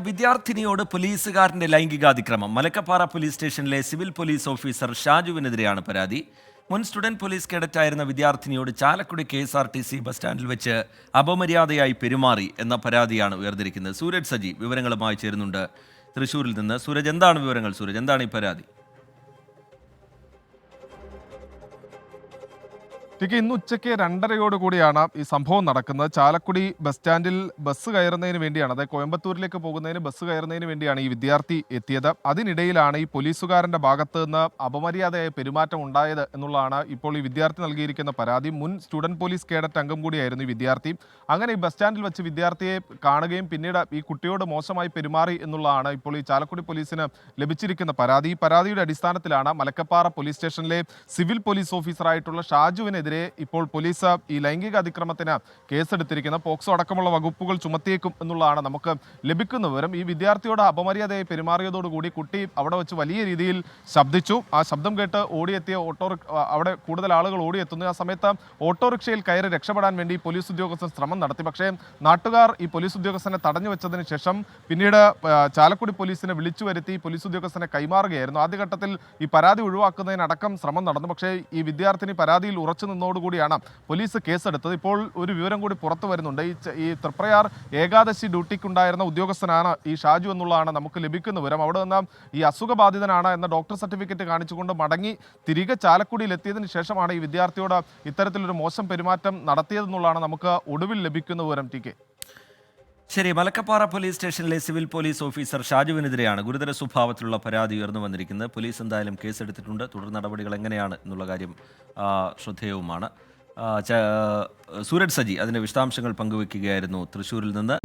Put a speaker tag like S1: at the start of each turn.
S1: വിദ്യാർത്ഥിനിയോട് പോലീസുകാരന്റെ ലൈംഗികാതിക്രമം. മലക്കപ്പാറ പോലീസ് സ്റ്റേഷനിലെ സിവിൽ പോലീസ് ഓഫീസർ ഷാജുവിനെതിരെയാണ് പരാതി. മുൻ സ്റ്റുഡന്റ് പോലീസ് കേഡറ്റായിരുന്ന വിദ്യാർത്ഥിനിയോട് ചാലക്കുടി KSRTC ബസ് സ്റ്റാൻഡിൽ വെച്ച് അപമര്യാദയായി പെരുമാറി എന്ന പരാതിയാണ് ഉയർന്നിരിക്കുന്നത്. സൂരജ് സജി വിവരങ്ങളുമായി ചേരുന്നുണ്ട് തൃശ്ശൂരിൽ നിന്ന്. സൂരജ്, എന്താണ് വിവരങ്ങൾ? സൂരജ്, എന്താണ് ഈ പരാതി?
S2: ഇന്ന് ഉച്ചയ്ക്ക് 2:30 കൂടിയാണ് ഈ സംഭവം നടക്കുന്നത്. ചാലക്കുടി ബസ് സ്റ്റാൻഡിൽ ബസ് കയറുന്നതിന് വേണ്ടിയാണ്, അതായത് കോയമ്പത്തൂരിലേക്ക് പോകുന്നതിന് ബസ് കയറുന്നതിന് വേണ്ടിയാണ് ഈ വിദ്യാർത്ഥി എത്തിയത്. അതിനിടയിലാണ് ഈ പോലീസുകാരന്റെ ഭാഗത്ത് നിന്ന് അപമര്യാദയായ പെരുമാറ്റം ഉണ്ടായത് എന്നുള്ളതാണ് ഇപ്പോൾ ഈ വിദ്യാർത്ഥി നൽകിയിരിക്കുന്ന പരാതി. മുൻ സ്റ്റുഡന്റ് പോലീസ് കേഡറ്റ് അംഗം കൂടിയായിരുന്നു ഈ വിദ്യാർത്ഥി. അങ്ങനെ ഈ ബസ് സ്റ്റാൻഡിൽ വെച്ച് വിദ്യാർത്ഥിയെ കാണുകയും പിന്നീട് ഈ കുട്ടിയോട് മോശമായി പെരുമാറി എന്നുള്ളതാണ് ഇപ്പോൾ ഈ ചാലക്കുടി പോലീസിന് ലഭിച്ചിരിക്കുന്ന പരാതി. ഈ പരാതിയുടെ അടിസ്ഥാനത്തിലാണ് മലക്കപ്പാറ പോലീസ് സ്റ്റേഷനിലെ സിവിൽ പോലീസ് ഓഫീസറായിട്ടുള്ള ഷാജുവിനെതിരെ ഇപ്പോൾ പോലീസ് ഈ ലൈംഗിക അതിക്രമത്തിന് കേസെടുത്തിരിക്കുന്ന പോക്സോ അടക്കമുള്ള വകുപ്പുകൾ ചുമത്തിയേക്കും എന്നുള്ളതാണ് നമുക്ക് ലഭിക്കുന്ന വിവരം. ഈ വിദ്യാർത്ഥിയോട് അപമര്യാദയായി പെരുമാറിയതോടുകൂടി കുട്ടി അവിടെ വെച്ച് വലിയ രീതിയിൽ ശബ്ദിച്ചു. ആ ശബ്ദം കേട്ട് ഓടിയെത്തിയ അവിടെ കൂടുതൽ ആളുകൾ ഓടിയെത്തുന്നു. ആ സമയത്ത് ഓട്ടോറിക്ഷയിൽ കയറി രക്ഷപ്പെടാൻ വേണ്ടി പോലീസ് ഉദ്യോഗസ്ഥൻ ശ്രമം നടത്തി. പക്ഷേ നാട്ടുകാർ ഈ പോലീസ് ഉദ്യോഗസ്ഥനെ തടഞ്ഞു വെച്ചതിന് ശേഷം പിന്നീട് ചാലക്കുടി പോലീസിനെ വിളിച്ചു വരുത്തി പോലീസ് ഉദ്യോഗസ്ഥനെ കൈമാറുകയായിരുന്നു. ആദ്യഘട്ടത്തിൽ ഈ പരാതി ഒഴിവാക്കുന്നതിനടക്കം ശ്രമം നടന്നു. പക്ഷേ ഈ വിദ്യാർത്ഥിനി പരാതിയിൽ ഉറച്ചു നിന്നോടുകൂടിയാണ് പോലീസ് കേസെടുത്തത്. ഇപ്പോൾ ഒരു വിവരം കൂടി പുറത്തു വരുന്നുണ്ട്. ഈ തൃപ്രയാർ ഏകാദശി ഡ്യൂട്ടിക്കുണ്ടായിരുന്ന ഉദ്യോഗസ്ഥനാണ് ഈ ഷാജു എന്നുള്ളതാണ് നമുക്ക് ലഭിക്കുന്ന വിവരം. അവിടെ നിന്ന് ഈ അസുഖബാധിതനാണ് എന്ന ഡോക്ടർ സർട്ടിഫിക്കറ്റ് കാണിച്ചുകൊണ്ട് മടങ്ങി തിരികെ ചാലക്കുടിയിൽ എത്തിയതിന് ശേഷമാണ് ഈ വിദ്യാർത്ഥിയോട് ഇത്തരത്തിലൊരു മോശം പെരുമാറ്റം നടത്തിയതെന്നുള്ളതാണ് നമുക്ക് ഒടുവിൽ ലഭിക്കുന്ന വിവരം. ടി കെ
S1: ശരി, മലക്കപ്പാറ പോലീസ് സ്റ്റേഷനിലെ സിവിൽ പോലീസ് ഓഫീസർ ഷാജുവിനെതിരെയാണ് ഗുരുതര സ്വഭാവത്തിലുള്ള പരാതി ഉയർന്നു വന്നിരിക്കുന്നത്. പോലീസ് എന്തായാലും കേസെടുത്തിട്ടുണ്ട്. തുടർ നടപടികൾ എങ്ങനെയാണ് എന്നുള്ള കാര്യം ശ്രദ്ധേയവുമാണ്. സൂരജ് സജി അതിൻ്റെ വിശദാംശങ്ങൾ പങ്കുവയ്ക്കുകയായിരുന്നു തൃശ്ശൂരിൽ നിന്ന്.